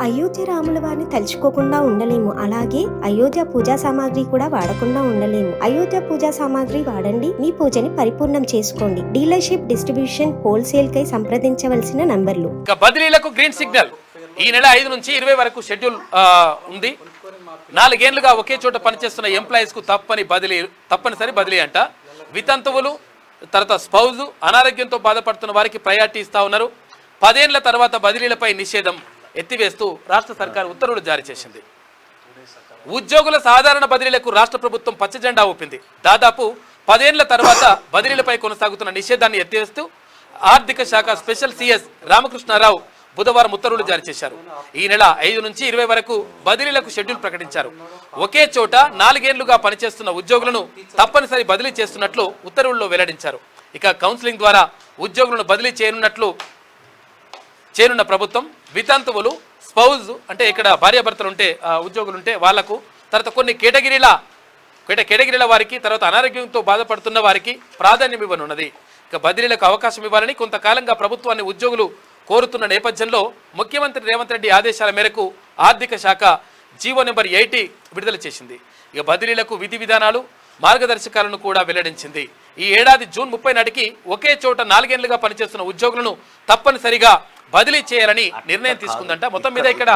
అయోధ్య రాముల వారిని తలుచుకోకుండా ఉండలేము. అలాగే అయోధ్య పూజా సామాగ్రి కూడా వాడకుండా ఉండలేము. అయోధ్య పూజా సామాగ్రి వాడండి, మీ పూజని పరిపూర్ణం చేసుకోండి. డీలర్షిప్, డిస్ట్రిబ్యూషన్, హోల్సేల్ కై సంప్రదించవలసిన నంబర్లు. బదిలీలకు గ్రీన్ సిగ్నల్. ఈ నెల 5 నుంచి 20 వరకు షెడ్యూల్ ఉంది. 4 ఏళ్లుగా ఒకే చోట పనిచేస్తున్న ఎంప్లాయీస్ కు తప్పనిసరి బదిలీ అంట. వితంతువులు, తర్వాత స్పౌజ్, అనారోగ్యంతో బాధపడుతున్న వారికి ప్రయారిటీ ఇస్తా ఉన్నారు. 10 ఏళ్ల తర్వాత బదిలీలపై నిషేధం ఎత్తివేస్తూ రాష్ట్ర సర్కారు ఉత్తర్వులు జారీ చేసింది. ఉద్యోగుల సాధారణ బదిలీలకు రాష్ట్ర ప్రభుత్వం పచ్చజెండా ఊపింది. దాదాపు 10 ఏళ్ల తర్వాత బదిలీలపై కొనసాగుతున్న నిషేధాన్ని ఎత్తివేస్తూ ఆర్థిక శాఖ స్పెషల్ సిఎస్ రామకృష్ణారావు బుధవారం ఉత్తర్వులు జారీ చేశారు. ఈ నెల 5 నుంచి 20 వరకు బదిలీలకు షెడ్యూల్ ప్రకటించారు. ఒకే చోట 4 ఏళ్లుగా పనిచేస్తున్న ఉద్యోగులను తప్పనిసరి బదిలీ చేస్తున్నట్లు ఉత్తర్వుల్లో వెల్లడించారు. ఇక కౌన్సిలింగ్ ద్వారా ఉద్యోగులను బదిలీ చేయనున్న ప్రభుత్వం వితంతువులు, స్పౌజ్ అంటే ఇక్కడ భార్యాభర్తలు ఉంటే ఉద్యోగులు ఉంటే వాళ్లకు, తర్వాత కొన్ని కేటగిరీల వారికి, తర్వాత అనారోగ్యంతో బాధపడుతున్న వారికి ప్రాధాన్యం ఇవ్వనున్నది. ఇక బదిలీలకు అవకాశం ఇవ్వాలని కొంతకాలంగా ప్రభుత్వాన్ని ఉద్యోగులు కోరుతున్న నేపథ్యంలో ముఖ్యమంత్రి రేవంత్ రెడ్డి ఆదేశాల మేరకు ఆర్థిక శాఖ జీవో నెంబర్ 80 విడుదల చేసింది. ఇక బదిలీలకు విధి విధానాలు, మార్గదర్శకాలను కూడా వెల్లడించింది. ఈ ఏడాది జూన్ 30 నాటికి ఒకే చోట 4 ఏళ్లుగా పనిచేస్తున్న ఉద్యోగులను తప్పనిసరిగా బదిలీ చేయాలని నిర్ణయం తీసుకుందంట. మొత్తం మీద ఇక్కడ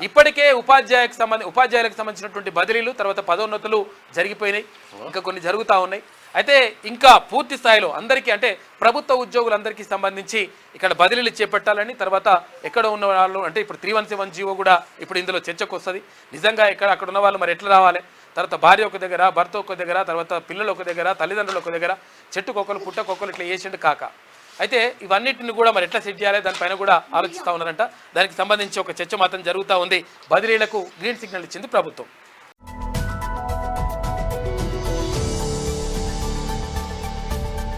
ఇప్పటికే ఉపాధ్యాయులకు సంబంధించినటువంటి బదిలీలు, తర్వాత పదోన్నతులు జరిగిపోయినాయి, ఇంకా కొన్ని జరుగుతూ ఉన్నాయి. అయితే ఇంకా పూర్తి స్థాయిలో అందరికీ అంటే ప్రభుత్వ ఉద్యోగులందరికీ సంబంధించి ఇక్కడ బదిలీలు చేపట్టాలని, తర్వాత ఎక్కడ ఉన్న వాళ్ళు అంటే ఇప్పుడు 317 జీవో కూడా ఇప్పుడు ఇందులో చర్చకు వస్తుంది. నిజంగా అక్కడ ఉన్న వాళ్ళు మరి ఎట్లా రావాలి, తర్వాత భార్య ఒక దగ్గర, భర్త ఒక దగ్గర, తర్వాత పిల్లలు ఒక దగ్గర, తల్లిదండ్రులు ఒక దగ్గర, చెట్టుకొక్కరు పుట్టకొక్కరు ఇట్లా చేసిండు కాక. అయితే ఇవన్నిటిని కూడా మరి ఎట్లా సెట్ చేయాలి దానిపైన కూడా ఆలోచిస్తూ ఉన్నారంట. దానికి సంబంధించి ఒక చర్చ మాత్రం జరుగుతూ ఉంది. బదిలీలకు గ్రీన్ సిగ్నల్ ఇచ్చింది ప్రభుత్వం.